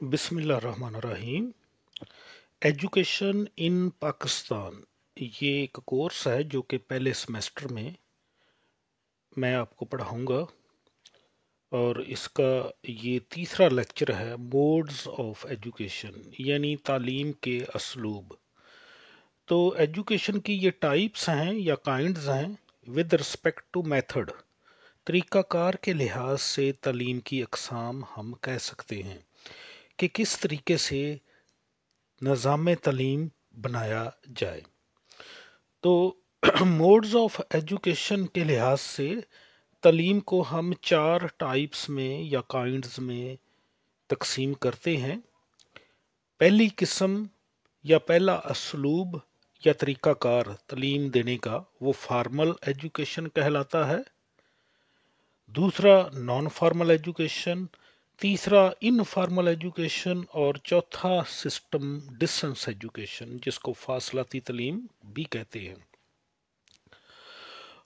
बिस्मिल्लाहिर्रहमानिर्रहीम। Education in Pakistan ये एक कोर्स है जो कि पहले सेमेस्टर में मैं आपको पढ़ाऊंगा और इसका ये तीसरा लेक्चर है मोड्स ऑफ एजुकेशन यानी तालीम के असलूब। तो एजुकेशन की ये टाइप्स हैं या काइंड्स हैं विद रिस्पेक्ट टू मेथड। तरीक़ाकार के लिहाज से तालीम की अक़साम हम कह सकते हैं कि किस तरीके से निज़ाम तालीम बनाया जाए। तो मोड्स ऑफ एजुकेशन के लिहाज से तालीम को हम चार टाइप्स में या काइंड्स में तकसीम करते हैं। पहली किस्म या पहला असलूब या तरीक़ाकार तालीम देने का वो फार्मल एजुकेशन कहलाता है। दूसरा नॉन फार्मल एजुकेशन, तीसरा इनफॉर्मल एजुकेशन और चौथा सिस्टम डिस्टेंस एजुकेशन जिसको फासलाती तालीम भी कहते हैं।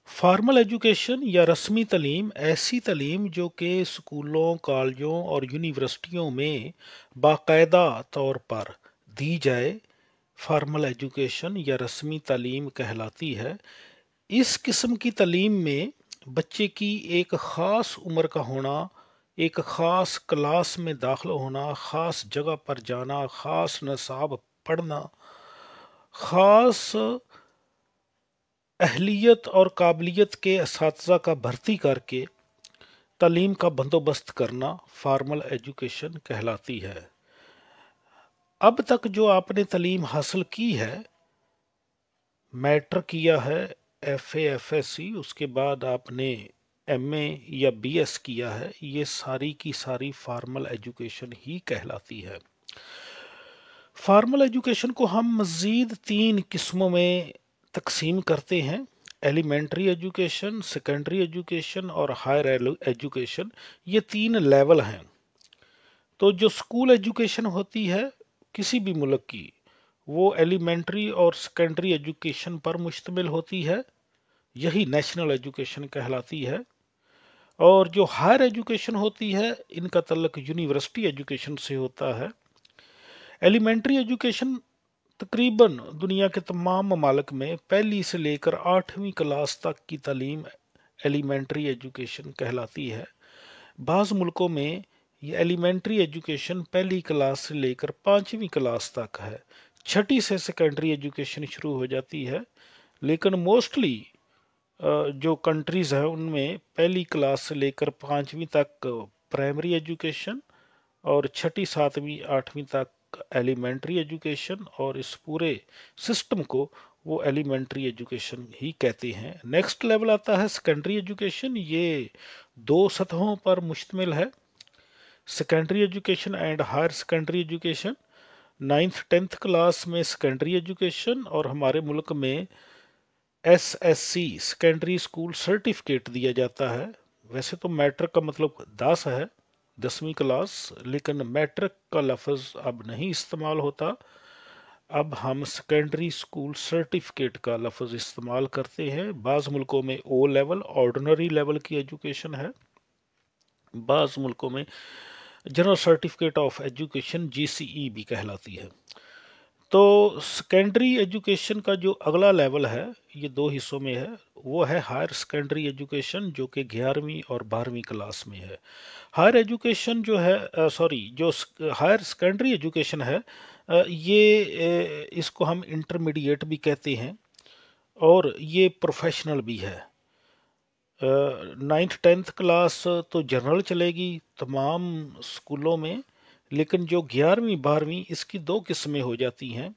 फार्मल एजुकेशन या रस्मी तालीम ऐसी तालीम जो कि स्कूलों, कॉलेजों और यूनिवर्सिटियों में बाकायदा तौर पर दी जाए, फार्मल एजुकेशन या रस्मी तालीम कहलाती है। इस किस्म की तालीम में बच्चे की एक ख़ास उम्र का होना, एक ख़ास क्लास में दाखिल होना, ख़ास जगह पर जाना, ख़ास निसाब पढ़ना, ख़ास अहलियत और काबिलियत के असातिज़ा का भर्ती करके तालीम का बंदोबस्त करना फार्मल एजुकेशन कहलाती है। अब तक जो आपने तालीम हासिल की है, मैट्रिक किया है, FA FSC, उसके बाद आपने MA या BS किया है, ये सारी की सारी फार्मल एजुकेशन ही कहलाती है। फार्मल एजुकेशन को हम मज़ीद 3 किस्मों में तकसीम करते हैं। एलिमेंट्री एजुकेशन, सेकेंडरी एजुकेशन और हायर एजुकेशन, ये 3 लेवल हैं। तो जो स्कूल एजुकेशन होती है किसी भी मुल्क की, वो एलिमेंट्री और सेकेंडरी एजुकेशन पर मुश्तमिल होती है, यही नेशनल एजुकेशन कहलाती है। और जो हायर एजुकेशन होती है इनका तल्लुक यूनिवर्सिटी एजुकेशन से होता है। एलिमेंट्री एजुकेशन तकरीबन दुनिया के तमाम ममालिक में पहली से लेकर 8वीं क्लास तक की तालीम एलिमेंट्री एजुकेशन कहलाती है। बाज़ मुल्कों में ये एलिमेंट्री एजुकेशन पहली क्लास से लेकर 5वीं क्लास तक है। छठी से सेकेंडरी एजुकेशन शुरू हो जाती है, लेकिन मोस्टली जो कंट्रीज़ हैं उनमें पहली क्लास से लेकर 5वीं तक प्राइमरी एजुकेशन और छठी, 7वीं, 8वीं तक एलिमेंट्री एजुकेशन, और इस पूरे सिस्टम को वो एलिमेंट्री एजुकेशन ही कहते हैं। नेक्स्ट लेवल आता है सेकेंडरी एजुकेशन। ये 2 सतहों पर मुश्तमिल है, secondary education and higher secondary education. 9th 10th class में सेकेंडरी एजुकेशन और हमारे मुल्क में SSC सेकेंडरी स्कूल सर्टिफिकेट दिया जाता है। वैसे तो मैट्रिक का मतलब 10 है, 10वीं क्लास, लेकिन मैट्रिक का लफ्ज़ अब नहीं इस्तेमाल होता। अब हम सेकेंडरी स्कूल सर्टिफिकेट का लफ्ज़ इस्तेमाल करते हैं। बाज़ मुल्कों में O लेवल ऑर्डिनरी लेवल की एजुकेशन है, बाज़ मुल्कों में general certificate of education GCE भी कहलाती है। तो सेकेंडरी एजुकेशन का जो अगला लेवल है, ये 2 हिस्सों में है। वो है हायर सेकेंडरी एजुकेशन जो कि 11वीं और 12वीं क्लास में है। हायर एजुकेशन जो है जो हायर सेकेंडरी एजुकेशन है, इसको हम इंटरमीडिएट भी कहते हैं और ये प्रोफेशनल भी है। 9th 10th क्लास तो जनरल चलेगी तमाम स्कूलों में, लेकिन जो 11वीं 12वीं इसकी 2 किस्में हो जाती हैं।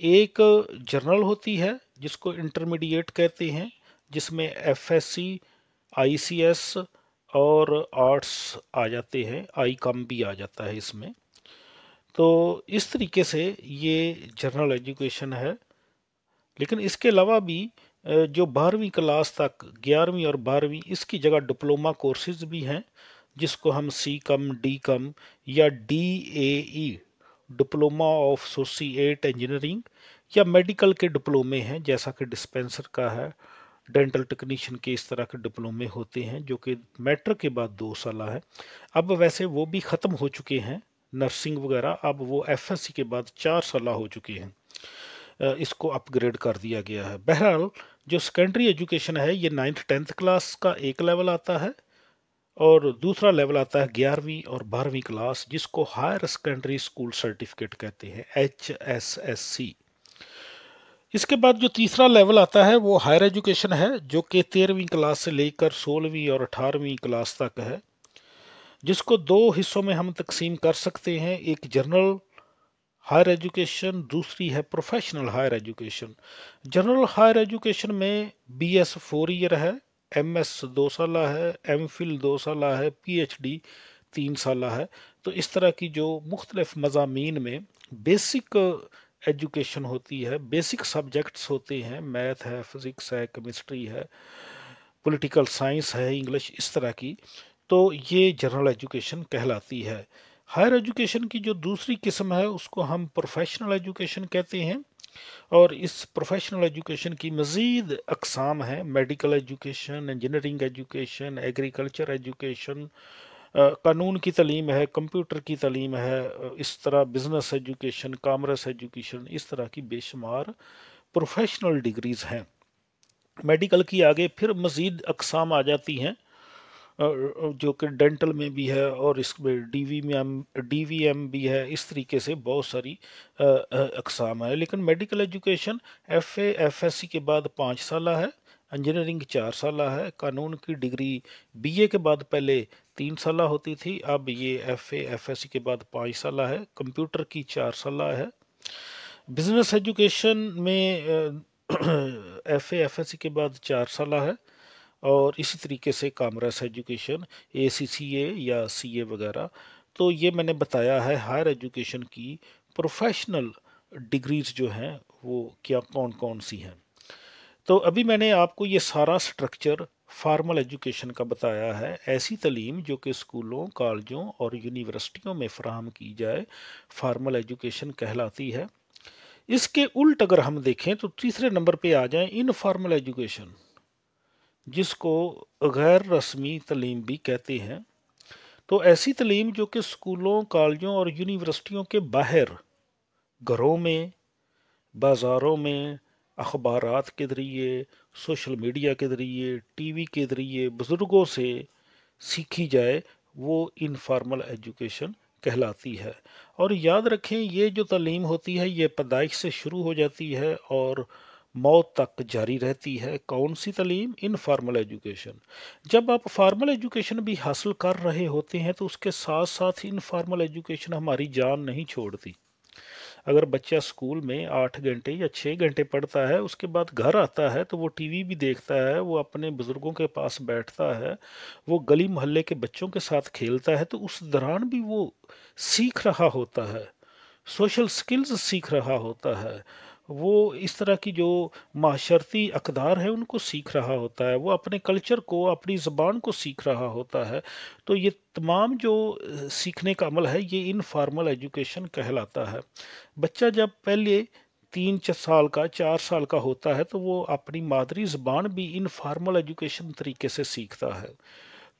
एक जनरल होती है जिसको इंटरमीडिएट कहते हैं, जिसमें FSC, ICS और आर्ट्स आ जाते हैं, ICOM भी आ जाता है इसमें। तो इस तरीके से ये जनरल एजुकेशन है। लेकिन इसके अलावा भी जो 12वीं क्लास तक, 11वीं और 12वीं, इसकी जगह डिप्लोमा कोर्सेज भी हैं जिसको हम CCOM, DCOM या DAE diploma of associate engineering या मेडिकल के डिप्लोमे हैं, जैसा कि डिस्पेंसर का है, डेंटल टेक्नीशियन के, इस तरह के डिप्लोमे होते हैं जो कि मैट्रिक के बाद 2 साल है। अब वैसे वो भी ख़त्म हो चुके हैं, نرسنگ وغیرہ اب وہ ایف ایس سی کے بعد 4 سالہ ہو چکے ہیں، اس کو اپ گریڈ کر دیا گیا ہے۔ بہرحال جو سیکنڈری ایجوکیشن ہے یہ 9th 10th کلاس کا ایک لیول آتا ہے، اور دوسرا لیول آتا ہے 11ویں اور 12ویں کلاس، جس کو ہائر سیکنڈری اسکول سرٹیفکیٹ کہتے ہیں، HSSC۔ اس کے بعد جو تیسرا لیول آتا ہے وہ ہائر ایجوکیشن ہے، جو کہ 13ویں کلاس سے لے کر 16ویں اور 18ویں کلاس تک ہے، جس کو 2 حصوں میں ہم تقسیم کر سکتے ہیں، ایک جنرل ہائر ایجوکیشن، دوسری ہے professional higher education. General higher education میں BS 4 ایئر ہے، MS 2 سالہ ہے، MPhil 2 سالہ ہے، PhD 3 سالہ ہے۔ تو اس طرح کی جو مختلف مضامین میں بیسک ایجوکیشن ہوتی ہے، بیسک سبجیکٹس ہوتے ہیں، میتھ ہے، فزکس ہے، کیمسٹری ہے، پولیٹیکل سائنس ہے، انگلش، اس طرح کی، تو یہ جنرل ایجوکیشن کہلاتی ہے۔ ہائر ایجوکیشن کی جو دوسری قسم ہے اس کو ہم پروفیشنل ایجوکیشن کہتے ہیں، اور اس پروفیشنل ایجوکیشن کی مزید اقسام ہیں: medical education, engineering education, agriculture education, قانون کی تعلیم ہے، کمپیوٹر کی تعلیم ہے، اس طرح بزنس ایجوکیشن، کامرس ایجوکیشن، اس طرح کی بے شمار پروفیشنل ڈگریز ہیں۔ میڈیکل کی آگے پھر مزید اقسام آ جاتی ہیں، جو کہ ڈینٹل میں بھی ہے، اور اس میں DVM بھی ہے، اس طریقے سے بہت ساری اقسام ہیں۔ لیکن میڈیکل ایجوکیشن FA FSC کے بعد 5 سالہ ہے، انجینئرنگ 4 سالہ ہے، قانون کی ڈگری BA کے بعد پہلے 3 سالہ ہوتی تھی، اب یہ FA FSC کے بعد 5 سالہ ہے، کمپیوٹر کی 4 سالہ ہے۔ بزنس ایجوکیشن میں FA FSC کے بعد 4 سالہ ہے، اور اسی طریقے سے کامرس ایجوکیشن ACCA یا CA وغیرہ۔ تو یہ میں نے بتایا ہے ہائر ایجوکیشن کی پروفیشنل ڈگریز جو ہیں وہ کیا کون کون سی ہیں۔ تو ابھی میں نے آپ کو یہ سارا سٹرکچر فارمل ایجوکیشن کا بتایا ہے، ایسی تعلیم جو کہ اسکولوں، کالجوں اور یونیورسٹیوں میں فراہم کی جائے، فارمل ایجوکیشن کہلاتی ہے۔ اس کے الٹ اگر ہم دیکھیں تو تیسرے نمبر پہ آ جائیں انفارمل ایجوکیشن، جس کو غیر رسمی تعلیم بھی کہتے ہیں۔ تو ایسی تعلیم جو کہ اسکولوں، کالجوں اور یونیورسٹیوں کے باہر، گھروں میں، بازاروں میں، اخبارات کے ذریعے، سوشل میڈیا کے ذریعے، ٹی وی کے ذریعے بزرگوں سے سیکھی جائے، وہ انفارمل ایجوکیشن کہلاتی ہے۔ اور یاد رکھیں یہ جو تعلیم ہوتی ہے یہ پیدائش سے شروع ہو جاتی ہے اور موت تک جاری رہتی ہے۔ کون سی تعلیم؟ Informal education. جب آپ فارمل ایجوکیشن بھی حاصل کر رہے ہوتے ہیں تو اس کے ساتھ ساتھ انفارمل ایجوکیشن ہماری جان نہیں چھوڑتی۔ اگر بچہ اسکول میں 8 گھنٹے یا 6 گھنٹے پڑھتا ہے، اس کے بعد گھر آتا ہے تو وہ ٹی وی بھی دیکھتا ہے، وہ اپنے بزرگوں کے پاس بیٹھتا ہے، وہ گلی محلے کے بچوں کے ساتھ کھیلتا ہے، تو اس دوران بھی وہ سیکھ رہا ہوتا ہے، سوشل سکلز سیکھ رہا ہوتا ہے، وہ اس طرح کی جو معاشرتی اقدار ہیں ان کو سیکھ رہا ہوتا ہے، وہ اپنے کلچر کو، اپنی زبان کو سیکھ رہا ہوتا ہے۔ تو یہ تمام جو سیکھنے کا عمل ہے یہ انفارمل ایجوکیشن کہلاتا ہے۔ بچہ جب پہلے 3 سال کا، 4 سال کا ہوتا ہے تو وہ اپنی مادری زبان بھی انفارمل ایجوکیشن طریقے سے سیکھتا ہے۔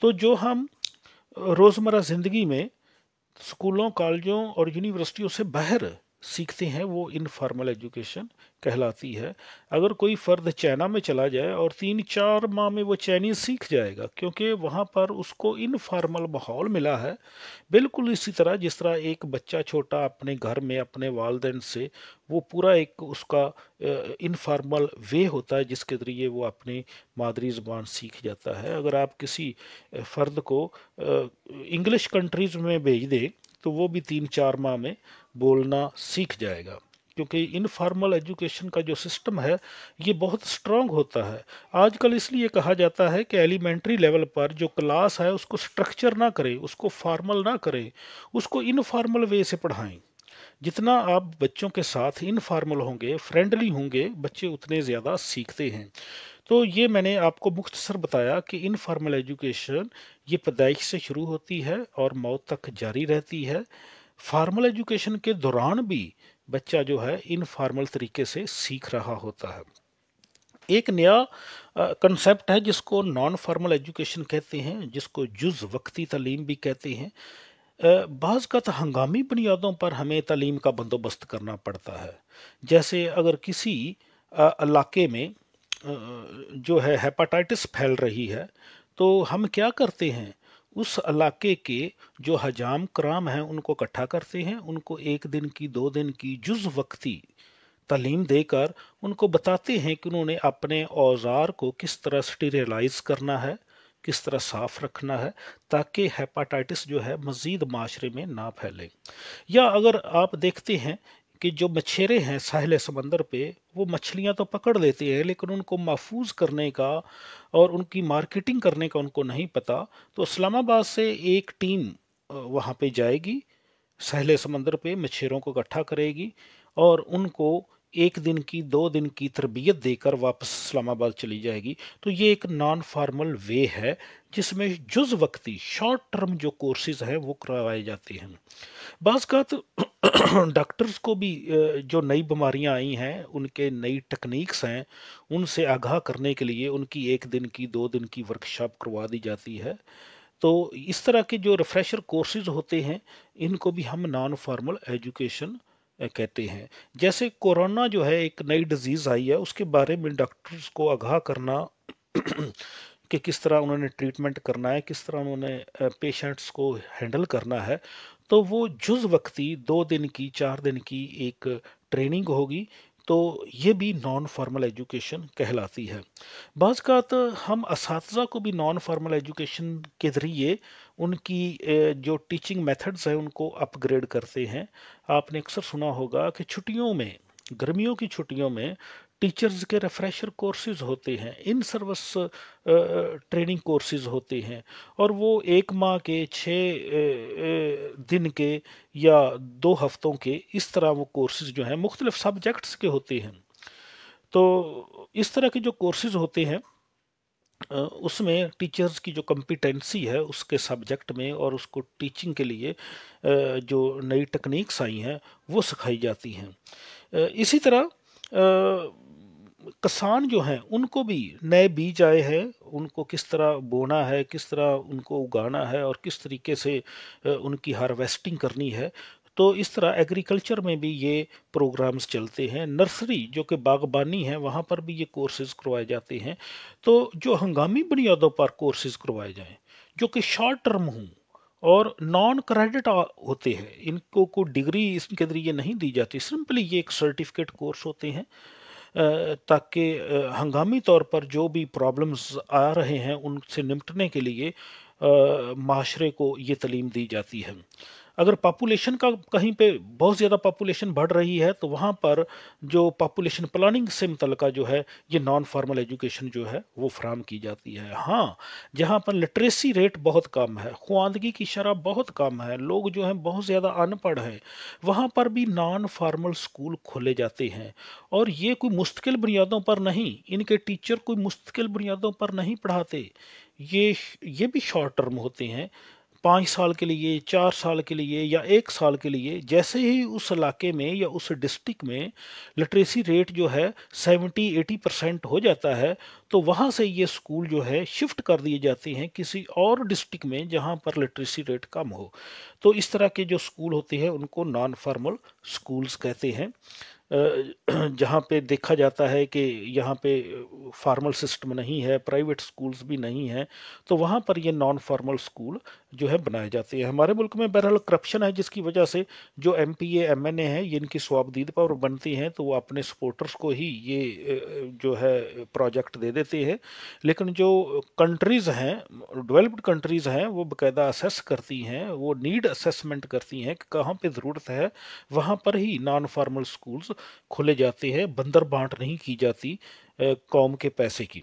تو جو ہم روزمرہ زندگی میں اسکولوں، کالجوں اور یونیورسٹیوں سے باہر سیکھتے ہیں وہ انفارمل ایجوکیشن کہلاتی ہے۔ اگر کوئی فرد چائنا میں چلا جائے اور 3 4 ماہ میں وہ چائنیز سیکھ جائے گا، کیونکہ وہاں پر اس کو انفارمل ماحول ملا ہے، بالکل اسی طرح جس طرح ایک بچہ چھوٹا اپنے گھر میں اپنے والدین سے، وہ پورا ایک اس کا انفارمل وے ہوتا ہے جس کے ذریعے وہ اپنی مادری زبان سیکھ جاتا ہے۔ اگر آپ کسی فرد کو انگلش کنٹریز میں بھیج دیں تو وہ بھی 3 4 ماہ میں بولنا سیکھ جائے گا، کیونکہ انفارمل ایجوکیشن کا جو سسٹم ہے یہ بہت سٹرونگ ہوتا ہے۔ آج کل اس لیے کہا جاتا ہے کہ ایلیمنٹری لیول پر جو کلاس ہے اس کو سٹرکچر نہ کریں، اس کو فارمل نہ کریں، اس کو انفارمل وے سے پڑھائیں۔ جتنا آپ بچوں کے ساتھ انفارمل ہوں گے، فرینڈلی ہوں گے، بچے اتنے زیادہ سیکھتے ہیں۔ تو یہ میں نے آپ کو مختصر بتایا کہ انفارمل ایجوکیشن یہ پیدائش سے شروع ہوتی ہے اور موت تک جاری رہتی ہے۔ فارمل ایجوکیشن کے دوران بھی بچہ جو ہے انفارمل طریقے سے سیکھ رہا ہوتا ہے۔ ایک نیا کنسیپٹ ہے جس کو نان فارمل ایجوکیشن کہتے ہیں، جس کو جز وقتی تعلیم بھی کہتے ہیں۔ बाज़ का हंगामी बुनियादों पर हमें तालीम का बंदोबस्त करना पड़ता है। जैसे अगर किसी इलाके में जो है हेपेटाइटिस फैल रही है, तो हम क्या करते हैं, उस इलाके के जो हजाम कराम हैं उनको इकट्ठा करते हैं, उनको 1 दिन की 2 दिन की जुज़ वक्ती तालीम देकर उनको बताते हैं कि उन्होंने अपने औजार को किस तरह स्टीरिलाइज करना है, किस तरह साफ रखना है, ताकि हेपाटाइटिस जो है मज़ीद माशरे में ना फैले। या अगर आप देखते हैं कि जो मछेरे हैं साहिल समंदर पे, वो मछलियां तो पकड़ लेते हैं लेकिन उनको महफूज करने का और उनकी मार्केटिंग करने का उनको नहीं पता। तो इस्लामाबाद से एक टीम वहाँ पे जाएगी, साहिल समंदर पे मछेरों को इकट्ठा करेगी और उनको 1 दिन की 2 दिन की तरबियत देकर वापस इस्लामाबाद चली जाएगी। तो ये एक नॉन फार्मल वे है जिसमें जुज़ वक्ती शॉर्ट टर्म जो कोर्सेज हैं वो करवाए जाते हैं। बाज़ का तो डॉक्टर्स को भी जो नई बीमारियां आई हैं उनके नई टेक्निक्स हैं उनसे आगाह करने के लिए उनकी 1 दिन की 2 दिन की वर्कशॉप करवा दी जाती है। तो इस तरह के जो रिफ्रेशर कोर्सेज होते हैं इनको भी हम नॉन फॉर्मल एजुकेशन कहते हैं। जैसे कोरोना जो है एक नई डिजीज़ आई है, उसके बारे में डॉक्टर्स को आगाह करना कि किस तरह उन्होंने ट्रीटमेंट करना है, किस तरह उन्होंने पेशेंट्स को हैंडल करना है। तो वो जुज़ वक्ती 2 दिन की 4 दिन की एक ट्रेनिंग होगी। तो ये भी नॉन फॉर्मल एजुकेशन कहलाती है। बाज़ का तो हम असातिज़ा को भी नॉन फॉर्मल एजुकेशन के ज़रिए उनकी जो टीचिंग मेथड्स हैं उनको अपग्रेड करते हैं। आपने अक्सर सुना होगा कि छुट्टियों में, गर्मियों की छुट्टियों में टीचर्स के रिफ्रेशर कोर्सेज होते हैं, इन सर्विस ट्रेनिंग कोर्सेज होते हैं और वो 1 माह के 6 दिन के या 2 हफ्तों के इस तरह वो कोर्सेज जो हैं मुख्तलिफ सब्जेक्ट्स के होते हैं। तो इस तरह के जो कोर्सेज होते हैं उसमें टीचर्स की जो कॉम्पिटेंसी है उसके सब्जेक्ट में और उसको टीचिंग के लिए जो नई टेक्निक्स आई हैं वो सिखाई जाती हैं। इसी तरह किसान जो हैं उनको भी नए बीज आए हैं, उनको किस तरह बोना है, किस तरह उनको उगाना है और किस तरीके से उनकी हार्वेस्टिंग करनी है। तो इस तरह एग्रीकल्चर में भी ये प्रोग्राम्स चलते हैं। नर्सरी जो कि बागबानी है वहाँ पर भी ये कोर्सेज करवाए जाते हैं। तो जो हंगामी बुनियादों पर कोर्सेज करवाए जाएं जो कि शॉर्ट टर्म हों और नॉन क्रेडिट होते हैं, इनको कोई डिग्री इसके जरिए नहीं दी जाती, सिंपली ये एक सर्टिफिकेट कोर्स होते हैं ताकि हंगामी तौर पर जो भी प्रॉब्लम्स आ रहे हैं उनसे निपटने के लिए माशरे को ये तालीम दी जाती है। अगर पॉपुलेशन का कहीं पे बहुत ज़्यादा पॉपुलेशन बढ़ रही है तो वहाँ पर जो पॉपुलेशन प्लानिंग से मुतल्लिका जो है ये नॉन फॉर्मल एजुकेशन जो है वो फराहम की जाती है। हाँ, जहाँ पर लिटरेसी रेट बहुत कम है, ख्वानदगी की शरह बहुत कम है, लोग जो हैं बहुत ज़्यादा अनपढ़ हैं, वहाँ पर भी नॉन फॉर्मल स्कूल खोले जाते हैं। और ये कोई मुस्तकिल बुनियादों पर नहीं, इनके टीचर कोई मुस्तकिल बुनियादों पर नहीं पढ़ाते। ये भी शॉर्ट टर्म होते हैं, 5 साल के लिए, 4 साल के लिए या 1 साल के लिए। जैसे ही उस इलाके में या उस डिस्ट्रिक्ट में लिटरेसी रेट जो है 70-80% हो जाता है, तो वहाँ से ये स्कूल जो है शिफ्ट कर दिए जाते हैं किसी और डिस्ट्रिक्ट में जहाँ पर लिटरेसी रेट कम हो। तो इस तरह के जो स्कूल होते हैं उनको नॉन फॉर्मल स्कूल्स कहते हैं। जहाँ पे देखा जाता है कि यहाँ पे फॉर्मल सिस्टम नहीं है, प्राइवेट स्कूल्स भी नहीं हैं, तो वहाँ पर ये नॉन फॉर्मल स्कूल जो है बनाए जाते हैं। हमारे मुल्क में बहरहाल करप्शन है जिसकी वजह से जो एमपीए एमएनए हैं ये इनकी स्वाबदीद पर बनती हैं तो वो अपने सपोर्टर्स को ही ये जो है प्रोजेक्ट दे देते हैं। लेकिन जो कंट्रीज़ हैं, डेवलप्ड कंट्रीज़ हैं, वो बाकायदा असेस करती हैं, वो नीड असेसमेंट करती हैं कि कहाँ पे ज़रूरत है वहाँ पर ही नॉन फॉर्मल स्कूल्स खोले जाते हैं, बंदर बांट नहीं की जाती कौम के पैसे की।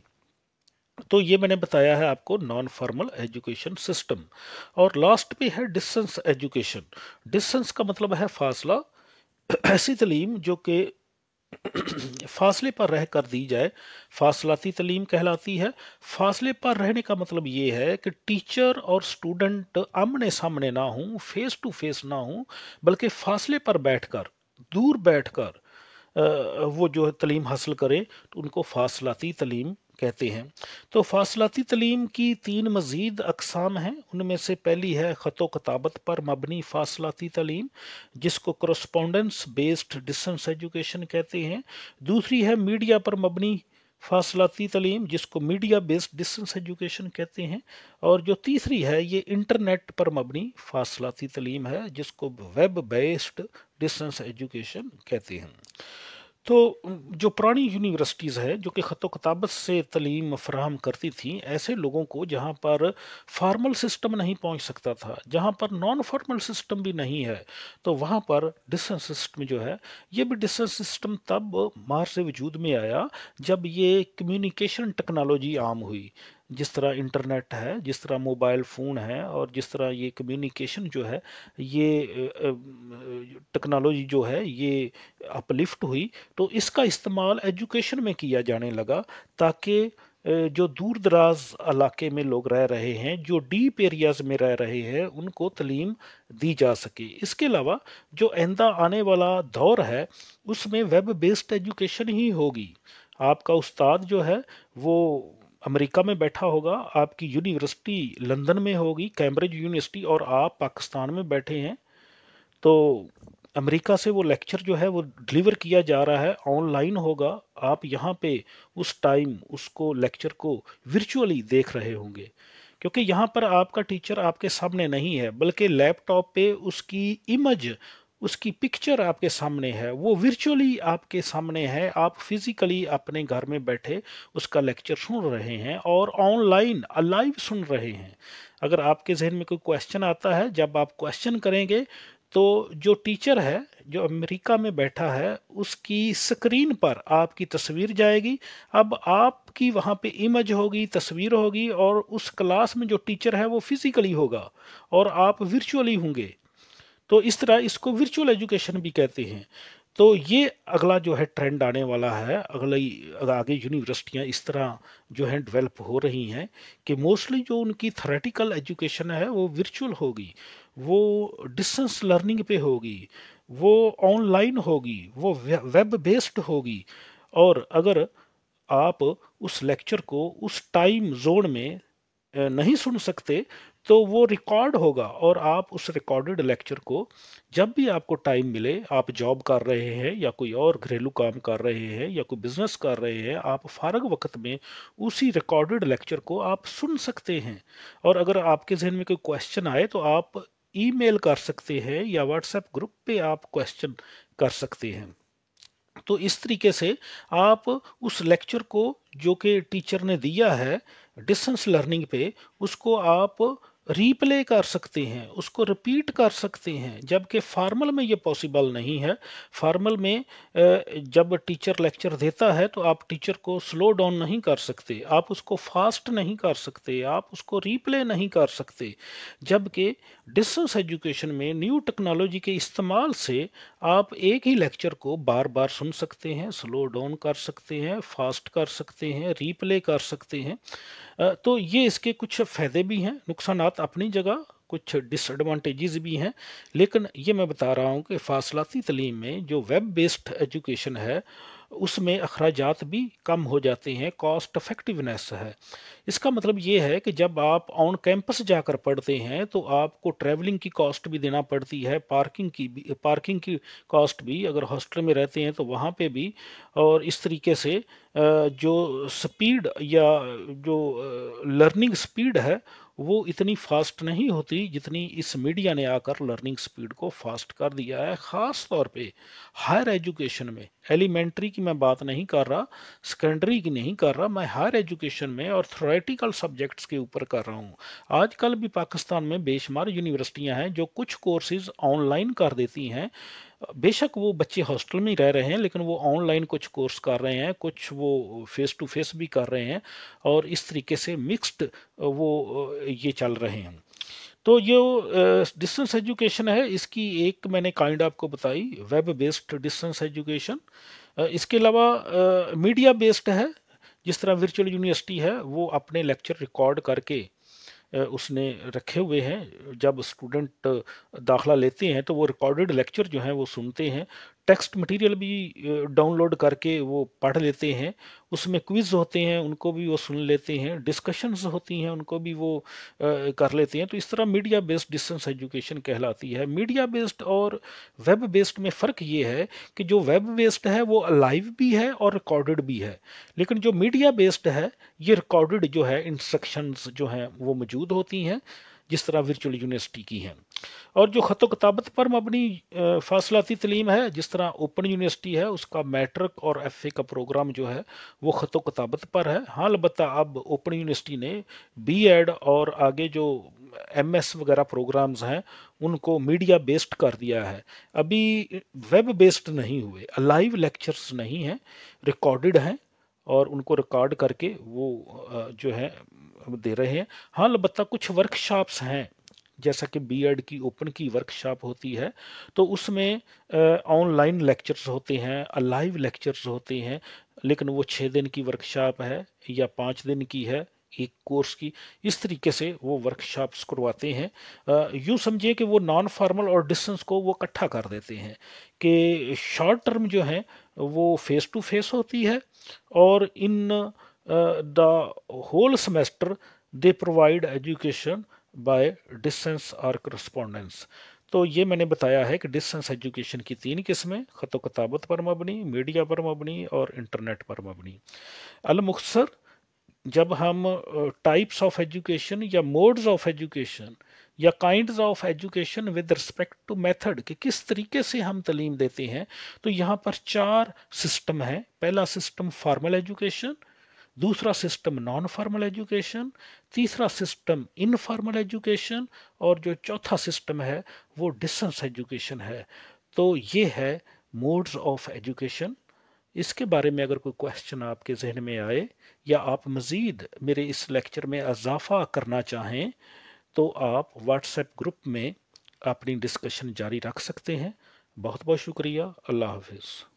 तो ये मैंने बताया है आपको नॉन फॉर्मल एजुकेशन सिस्टम। और लास्ट पे है डिस्टेंस एजुकेशन। डिस्टेंस का मतलब है फासला, ऐसी तालीम जो कि फासले पर रह कर दी जाए, फासलाती तालीम कहलाती है। फासले पर रहने का मतलब ये है कि टीचर और स्टूडेंट आमने सामने ना हों, फेस टू फेस ना हों, बल्कि फासले पर बैठकर, दूर बैठकर वो जो है तालीम हासिल करें, तो उनको फासलाती तालीम कहते ہیں۔ تو فاصلاتی تعلیم کی 3 مزید اقسام ہیں، ان میں سے پہلی ہے خط و کتابت پر مبنی فاصلاتی تعلیم، جس کو کرسپونڈنس بیسڈ ڈسٹنس ایجوکیشن کہتے ہیں۔ دوسری ہے میڈیا پر مبنی فاصلاتی تعلیم، جس کو میڈیا بیسڈ ڈسٹنس ایجوکیشن کہتے ہیں۔ اور جو تیسری ہے یہ انٹرنیٹ پر مبنی فاصلاتی تعلیم ہے، جس کو ویب بیسڈ ڈسٹنس ایجوکیشن کہتے ہیں۔ تو جو پرانی یونیورسٹیز ہیں جو کہ خط و کتابت سے تعلیم فراہم کرتی تھیں، ایسے لوگوں کو جہاں پر فارمل سسٹم نہیں پہنچ سکتا تھا، جہاں پر نان فارمل سسٹم بھی نہیں ہے، تو وہاں پر ڈسٹنس سسٹم جو ہے، یہ بھی ڈسٹنس سسٹم تب مارچ سے وجود میں آیا جب یہ کمیونیکیشن ٹیکنالوجی عام ہوئی۔ جس طرح انٹرنیٹ ہے، جس طرح موبائل فون ہے، اور جس طرح یہ کمیونیکیشن جو ہے، یہ ٹیکنالوجی جو ہے یہ اپلفٹ ہوئی، تو اس کا استعمال ایجوکیشن میں کیا جانے لگا تاکہ جو دور دراز علاقے میں لوگ رہ رہے ہیں، جو ڈیپ ایریاز میں رہ رہے ہیں، ان کو تعلیم دی جا سکے۔ اس کے علاوہ جو آئندہ آنے والا دور ہے اس میں ویب بیسڈ ایجوکیشن ہی ہوگی۔ آپ کا استاد جو ہے وہ امریکہ میں بیٹھا ہوگا، آپ کی یونیورسٹی لندن میں ہوگی، کیمبرج یونیورسٹی، اور آپ پاکستان میں بیٹھے ہیں، تو امریکہ سے وہ لیکچر جو ہے وہ ڈلیور کیا جا رہا ہے، آن لائن ہوگا، آپ یہاں پہ اس ٹائم اس کو لیکچر کو ورچولی دیکھ رہے ہوں گے، کیونکہ یہاں پر آپ کا ٹیچر آپ کے سامنے نہیں ہے، بلکہ لیپ ٹاپ پہ اس کی امیج، اس کی پکچر آپ کے سامنے ہے، وہ ورچولی آپ کے سامنے ہے، آپ فزیکلی اپنے گھر میں بیٹھے اس کا لیکچر سن رہے ہیں اور آن لائن لائیو سن رہے ہیں۔ اگر آپ کے ذہن میں کوئی کویسچن آتا ہے، جب آپ کویسچن کریں گے تو جو ٹیچر ہے جو امریکہ میں بیٹھا ہے اس کی سکرین پر آپ کی تصویر جائے گی، اب آپ کی وہاں پہ امیج ہوگی، تصویر ہوگی، اور اس کلاس میں جو ٹیچر ہے وہ فزیکلی ہوگا اور آپ ورچولی ہوں گے۔ تو اس طرح اس کو ورچوئل ایجوکیشن بھی کہتے ہیں۔ تو یہ اگلا جو ہے ٹرینڈ آنے والا ہے، آگے یونیورسٹیاں اس طرح جو ہیں ڈیولپ ہو رہی ہیں کہ موسٹلی جو ان کی تھریٹیکل ایجوکیشن ہے وہ ورچوئل ہوگی، وہ ڈسٹنس لرننگ پہ ہوگی، وہ آن لائن ہوگی، وہ ویب بیسڈ ہوگی، اور اگر آپ اس لیکچر کو اس ٹائم زون میں نہیں سن سکتے تو وہ ریکارڈ ہوگا، اور آپ اس ریکارڈڈ لیکچر کو جب بھی آپ کو ٹائم ملے، آپ جاب کر رہے ہیں یا کوئی اور گھریلو کام کر رہے ہیں یا کوئی بزنس کر رہے ہیں، آپ فارغ وقت میں اسی ریکارڈڈ لیکچر کو آپ سن سکتے ہیں۔ اور اگر آپ کے ذہن میں کوئی کویسچن آئے تو آپ ای میل کر سکتے ہیں یا واٹس ایپ گروپ پہ آپ کویسچن کر سکتے ہیں۔ تو اس طریقے سے آپ اس لیکچر کو جو کہ ٹیچر نے دیا ہے ڈسٹنس لرننگ پہ، اس کو آپ ری پلے کر سکتے ہیں، اس کو رپیٹ کر سکتے ہیں، جبکہ فارمل میں یہ پاسبل نہیں ہے۔ فارمل میں جب ٹیچر لیکچر دیتا ہے تو آپ ٹیچر کو سلو ڈاؤن نہیں کر سکتے، آپ اس کو فاسٹ نہیں کر سکتے، آپ اس کو ری پلے نہیں کر سکتے، جبکہ ڈسٹنس ایجوکیشن میں نیو ٹیکنالوجی کے استعمال سے آپ ایک ہی لیکچر کو بار بار سن سکتے ہیں، سلو ڈاؤن کر سکتے ہیں، فاسٹ کر سکتے ہیں، ری پلے کر سکتے ہیں۔ تو یہ اس کے کچھ فائدے بھی ہیں، نقصانات اپنی جگہ، کچھ ڈس ایڈوانٹیجز بھی ہیں، لیکن یہ میں بتا رہا ہوں کہ فاصلاتی تعلیم میں جو ویب بیسڈ ایجوکیشن ہے اس میں اخراجات بھی کم ہو جاتے ہیں، کاسٹ افیکٹونیس ہے۔ اس کا مطلب یہ ہے کہ جب آپ آن کیمپس جا کر پڑھتے ہیں تو آپ کو ٹریولنگ کی کاسٹ بھی دینا پڑتی ہے، پارکنگ کی کاسٹ بھی، اگر ہاسٹل میں رہتے ہیں تو وہاں پہ بھی، اور اس طریقے سے جو سپیڈ یا جو لرننگ سپیڈ ہے وہ اتنی فاسٹ نہیں ہوتی جتنی اس میڈیا نے آ کر لرننگ سپیڈ کو فاسٹ کر دیا ہے، خاص طور پہ ہائر ایجوکیشن میں۔ ایلیمنٹری کی میں بات نہیں کر رہا، سیکنڈری کی نہیں کر رہا، میں ہائر ایجوکیشن میں اور تھیوریٹیکل سبجیکٹس کے اوپر کر رہا ہوں۔ آج کل بھی پاکستان میں بے شمار یونیورسٹیاں ہیں جو کچھ کورسز آن لائن کر دیتی ہیں، بے شک وہ بچے ہاسٹل میں ہی رہ رہے ہیں لیکن وہ آن لائن کچھ کورس کر رہے ہیں، کچھ وہ فیس ٹو فیس بھی کر رہے ہیں، اور اس طریقے سے مکسڈ وہ یہ چل رہے ہیں۔ تو یہ ڈسٹنس ایجوکیشن ہے، اس کی ایک میں نے کائنڈ آپ کو بتائی ویب بیسڈ ڈسٹنس ایجوکیشن۔ اس کے علاوہ میڈیا بیسڈ ہے، جس طرح ورچوئل یونیورسٹی ہے وہ اپنے لیکچر ریکارڈ کر کے اس نے رکھے ہوئے ہیں، جب اسٹوڈنٹ داخلہ لیتے ہیں تو وہ ریکارڈڈ لیکچر جو ہیں وہ سنتے ہیں۔ टेक्स्ट मटेरियल भी डाउनलोड करके वो पढ़ लेते हैं, उसमें क्विज़ होते हैं उनको भी वो सुन लेते हैं, डिस्कशंस होती हैं उनको भी वो कर लेते हैं। तो इस तरह मीडिया बेस्ड डिस्टेंस एजुकेशन कहलाती है। मीडिया बेस्ड और वेब बेस्ड में फ़र्क ये है कि जो वेब बेस्ड है वो लाइव भी है और रिकॉर्डेड भी है, लेकिन जो मीडिया बेस्ड है ये रिकॉर्डेड जो है इंस्ट्रक्शंस जो हैं वो मौजूद होती हैं, जिस तरह वर्चुअल यूनिवर्सिटी की हैं। और जो ख़त किताबत पर मबनी फासलाती तलीम है, जिस तरह ओपन यूनिवर्सिटी है उसका मैट्रिक और एफ ए का प्रोग्राम जो है वो ख़त किताबत पर है। हाँ अलबत्ता अब ओपन यूनिवर्सिटी ने बी एड और आगे जो एम एस वगैरह प्रोग्राम्स हैं उनको मीडिया बेस्ड कर दिया है। अभी वेब बेस्ड नहीं हुए, लाइव लेक्चर्स नहीं हैं, रिकॉर्डेड हैं और उनको रिकॉर्ड करके वो जो है दे रहे हैं। हाँ अलबत्ता कुछ वर्कशॉप्स हैं, जैसा कि बीएड की ओपन की वर्कशॉप होती है तो उसमें ऑनलाइन लेक्चर्स होते हैं, लाइव लेक्चर्स होते हैं, लेकिन वो 6 दिन की वर्कशॉप है या 5 दिन की है एक कोर्स की, इस तरीके से वो वर्कशॉप्स करवाते हैं। यूँ समझिए कि वो नॉन फॉर्मल और डिस्टेंस को वो इकट्ठा कर देते हैं कि शॉर्ट टर्म जो है वो फेस टू फेस होती है और in the whole semester they provide education by distance और करस्पॉन्डेंस। तो ये मैंने बताया है कि डिस्टेंस एजुकेशन की 3 किस्में, ख़त किताबत पर मबनी, मीडिया पर मबनी और इंटरनेट पर मबनी। अलमुख्तसर जब हम टाइप्स ऑफ एजुकेशन या मोड्स ऑफ एजुकेशन या kinds of education with respect to method कि किस तरीके से हम तालीम देते हैं, तो यहाँ पर 4 सिस्टम हैं। पहला सिस्टम फॉर्मल एजुकेशन, दूसरा सिस्टम नॉन फॉर्मल एजुकेशन, तीसरा सिस्टम इनफॉर्मल एजुकेशन और जो चौथा सिस्टम है वो डिस्टेंस एजुकेशन है। तो ये है मोड्स ऑफ एजुकेशन। इसके बारे में अगर कोई क्वेश्चन आपके जहन में आए या आप मज़ीद मेरे इस लेक्चर में इजाफा करना चाहें तो आप व्हाट्सएप ग्रुप में अपनी डिस्कशन जारी रख सकते हैं। बहुत बहुत शुक्रिया। अल्लाह हाफिज़।